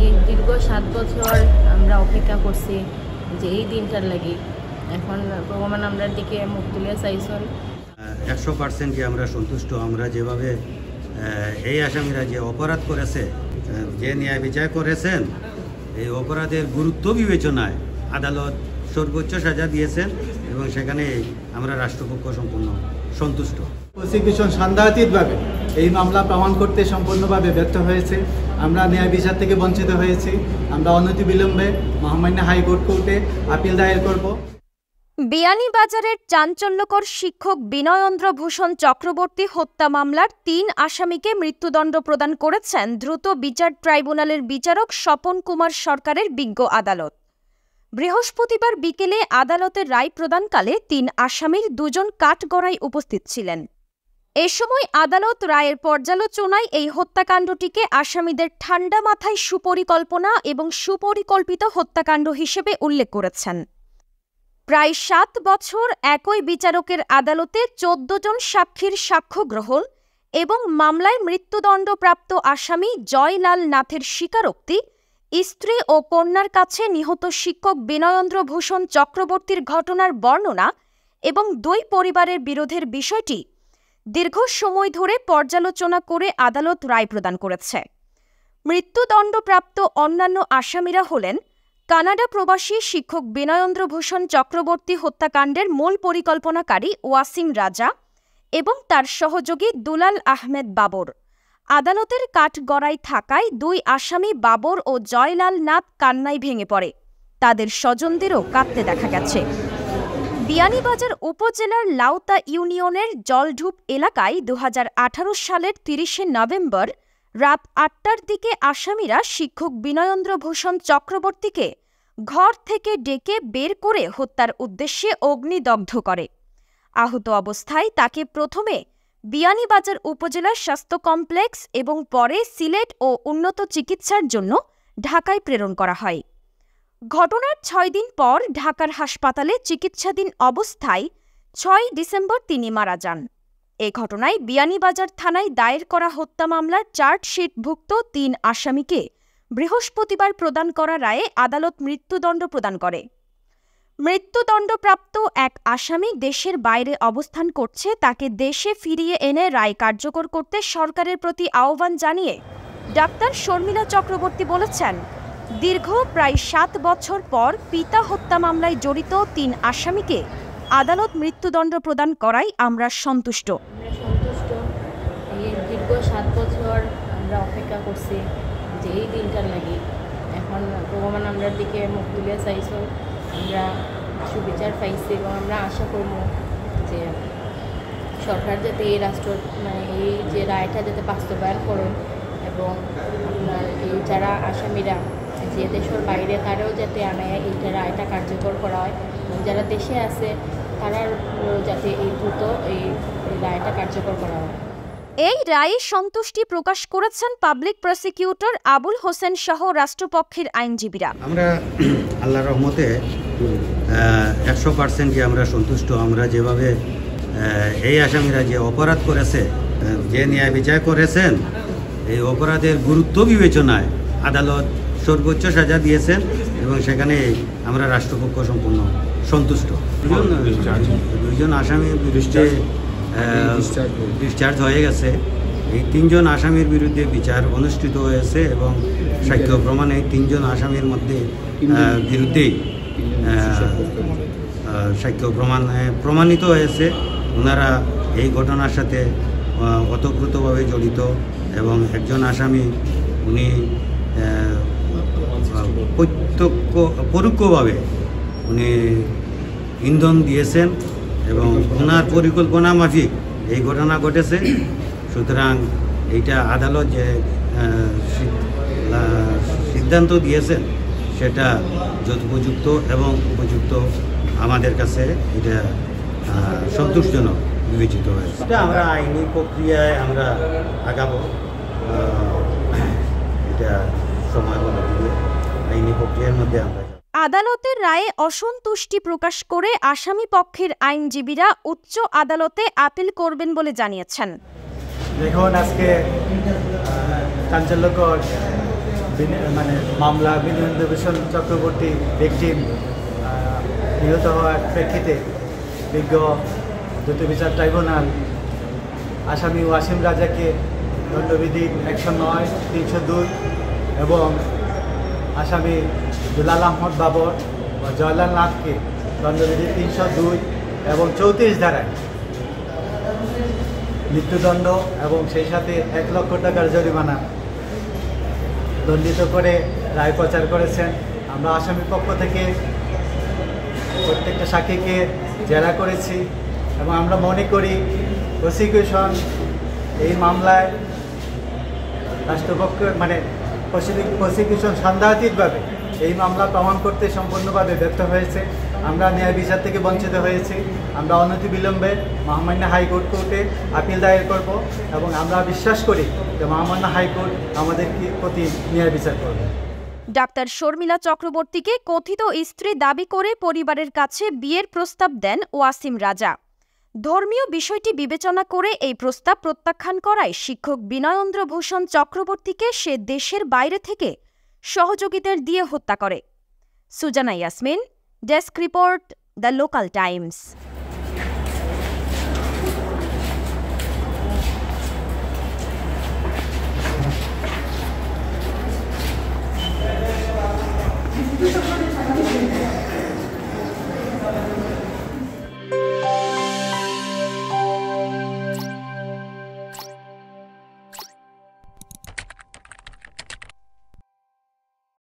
এই দীর্ঘ 7 বছর আমরা অপেক্ষা করছি যে এই দিনটার লাগি। এখন ভগবান আমরার দিকে মুখ তুলে চাইছেন। 100% যে আমরা সন্তুষ্ট। আমরা যেভাবে এই আসামিরা যে অপরাধ করেছে, যে ন্যায় বিচার করেছেন, এই অপরাধের গুরুত্ব বিবেচনায় আদালত সর্বোচ্চ সাজা দিয়েছেন এবং সেখানে আমরা রাষ্ট্রপক্ষ সম্পূর্ণ সন্তুষ্ট। প্রসিকিউশন সান্দাতীতভাবে এই মামলা প্রমাণ করতে সম্পূর্ণভাবে ব্যর্থ হয়েছে। আমরা ন্যায় বিচার থেকে বঞ্চিত হয়েছি। আমরা অনতিবিলম্বে মহামান্য হাইকোর্ট কোর্টে আপিল দায়ের করব। বিয়ানীবাজারের চাঞ্চল্যকর শিক্ষক বিনয়েন্দ্র ভূষণ চক্রবর্তী হত্যা মামলার 3 আসামিকে মৃত্যুদণ্ড প্রদান করেছেন দ্রুত বিচার ট্রাইব্যুনালের বিচারক স্বপন কুমার সরকারের বিজ্ঞ আদালত। বৃহস্পতিবার বিকেলে আদালতের রায় প্রদানকালে 3 আসামির 2 জন কাঠগড়ায় উপস্থিত ছিলেন। এ সময় আদালত রায়ের পর্যালোচনায় এই হত্যাকাণ্ডটিকে আসামিদের ঠান্ডা মাথায় সুপরিকল্পনা এবং সুপরিকল্পিত হত্যাকাণ্ড হিসেবে উল্লেখ করেছেন। প্রায় 7 বছর একই বিচারকের আদালতে 14 জন সাক্ষীর সাক্ষ্য গ্রহণ এবং মামলায় মৃত্যুদণ্ডপ্রাপ্ত আসামি জয়লাল নাথের স্বীকারোক্তি, স্ত্রী ও কন্যার কাছে নিহত শিক্ষক বিনয়েন্দ্র ভূষণ চক্রবর্তীর ঘটনার বর্ণনা এবং 2 পরিবারের বিরোধের বিষয়টি দীর্ঘ সময় ধরে পর্যালোচনা করে আদালত রায় প্রদান করেছে। মৃত্যুদণ্ডপ্রাপ্ত অন্যান্য আসামিরা হলেন কানাডা প্রবাসী শিক্ষক বিনয়েন্দ্র ভূষণ চক্রবর্তী হত্যাকাণ্ডের মূল পরিকল্পনাকারী ওয়াসিম রাজা এবং তার সহযোগী দুলাল আহমেদ বাবর। আদালতের কাঠগড়ায় থাকায় 2 আসামি বাবর ও জয়লাল নাথ কান্নায় ভেঙে পড়ে। তাদের স্বজনদেরও কাঁদতে দেখা গেছে। বিয়ানীবাজার উপজেলার লাউতা ইউনিয়নের জলঢুপ এলাকায় 2018 সালের 30 নভেম্বর রাত 8টার দিকে আসামিরা শিক্ষক বিনয়েন্দ্র ভূষণ চক্রবর্তীকে ঘর থেকে ডেকে বের করে হত্যার উদ্দেশ্যে অগ্নিদগ্ধ করে। আহত অবস্থায় তাকে প্রথমে বিয়ানীবাজার উপজেলা স্বাস্থ্য কমপ্লেক্স এবং পরে সিলেট ও উন্নত চিকিৎসার জন্য ঢাকায় প্রেরণ করা হয়। ঘটনার 6 দিন পর ঢাকার হাসপাতালে চিকিৎসাধীন অবস্থায় 6 ডিসেম্বর তিনি মারা যান। এ ঘটনায় বিয়ানীবাজার থানায় দায়ের করা হত্যা মামলার চার্জশিটভুক্ত 3 আসামিকে বৃহস্পতিবার প্রদান করা রায়ে আদালত মৃত্যুদণ্ড প্রদান করে। মৃত্যুদণ্ডপ্রাপ্ত এক আসামি দেশের বাইরে অবস্থান করছে, তাকে দেশে ফিরিয়ে এনে রায় কার্যকর করতে সরকারের প্রতি আহ্বান জানিয়ে ডাক্তার শর্মিলা চক্রবর্তী বলেছেন, দীর্ঘ প্রায় 7 বছর পর পিতা হত্যা মামলায় জড়িত 3 আসামিকে আদালত মৃত্যুদণ্ড প্রদান করায় আমরা সন্তুষ্ট। এই দীর্ঘ 7 বছর আমরা অপেক্ষা করছি যে এই দিনটার লাগি। এখন ভগবান আমরার দিকে মুখ তুলে চাইছেন। আমরা সুবিচার পাইছি এবং আমরা আশা করব যে সরকার যাতে এই রাষ্ট্র এই যে রায়টা যাতে বাস্তবায়ন করেন এবং আপনার এই যারা আসামিরা যে দেশের বাইরে তারাও যাতে আনায় এইটা রায়টা কার্যকর করা হয় এবং যারা দেশে আছে তারাও যাতে এই দ্রুত এই রায়টা কার্যকর করা হয়। এই রায়ে সন্তুষ্টি প্রকাশ করেছেন পাবলিক প্রসিকিউটর আবুল হোসেন সহ রাষ্ট্রপক্ষের আইনজীবীরা। আমরা আল্লাহর রহমতে 100% যে আমরা সন্তুষ্ট। আমরা যেভাবে এই আসামিরা যে অপরাধ করেছে, যে ন্যায় বিচার করেছেন, এই অপরাধের গুরুত্ব বিবেচনায় আদালত সর্বোচ্চ সাজা দিয়েছেন এবং সেখানে আমরা রাষ্ট্রপক্ষ সম্পূর্ণ সন্তুষ্ট। 2 জন আসামির বিরুদ্ধে ডিসচার্জ হয়ে গেছে। এই 3 জন আসামির বিরুদ্ধে বিচার অনুষ্ঠিত হয়েছে এবং সাক্ষ্য প্রমাণে 3 জন আসামির মধ্যে বিরুদ্ধেই সাক্ষ্য প্রমাণিত হয়েছে ওনারা এই ঘটনার সাথে ওতপ্রোতভাবে জড়িত এবং একজন আসামি উনি পরোক্ষভাবে উনি ইন্ধন দিয়েছেন এবং ওনার পরিকল্পনা মাফিক এই ঘটনা ঘটেছে। সুতরাং এইটা আদালত যে সিদ্ধান্ত দিয়েছেন সেটা যথোপযুক্ত এবং উপযুক্ত আমাদের কাছে এটা সন্তোষজনক বিবেচিত হয়েছে। এটা আমরা আইনি প্রক্রিয়ায় আমরা আগাবো। এটা সময় বলে দিবে আইনি প্রক্রিয়ার মধ্যে আমরা। আদালতের রায়ে অসন্তুষ্টি প্রকাশ করে আসামি পক্ষের আইনজীবীরা উচ্চ আদালতে আপিল করবেন বলে জানিয়েছেন। দেখুন, আজকে চাঞ্চল্যকর মানে মামলা বিনয়েন্দ্র ভূষণ চক্রবর্তী ভিকটিম নিহত হওয়ার প্রেক্ষিতে বিজ্ঞ দ্রুত বিচার ট্রাইব্যুনাল আসামি ওয়াসিম রাজাকে দণ্ডবিধি 109, 302 এবং আসামি দুলাল আহমদ বাবর ও জয়লাল নাথকে দণ্ডবিধি 302 এবং 34 ধারায় মৃত্যুদণ্ড এবং সেই সাথে 1 লক্ষ টাকার জরিমানা দণ্ডিত করে রায় প্রচার করেছেন। আমরা আসামির পক্ষ থেকে প্রত্যেকটা সাক্ষীকে জেরা করেছি এবং আমরা মনে করি প্রসিকিউশন এই মামলায় রাষ্ট্রপক্ষ মানে প্রসিকিউশন সন্দেহাতীতভাবে এই মামলা প্রমাণ করতে সম্পূর্ণভাবে ব্যর্থ হয়েছে। আমরা ন্যায় বিচার থেকে বঞ্চিত হয়েছি। আমরা অনতিবিলম্বে মহামান্য হাইকোর্ট কোর্টে আপিল দায়ের করব এবং আমরা বিশ্বাস করি যে মহামান্য হাইকোর্ট আমাদের প্রতি ন্যায় বিচার করবে। ডাক্তার শর্মিলা চক্রবর্তীকে কথিত স্ত্রী দাবি করে পরিবারের কাছে বিয়ের প্রস্তাব দেন ওয়াসিম রাজা। ধর্মীয় বিষয়টি বিবেচনা করে এই প্রস্তাব প্রত্যাখ্যান করায় শিক্ষক বিনয়েন্দ্র ভূষণ চক্রবর্তীকে সে দেশের বাইরে থেকে সহযোগীদের দিয়ে হত্যা করে। Sujana Yasmin, desk report, the Local Times.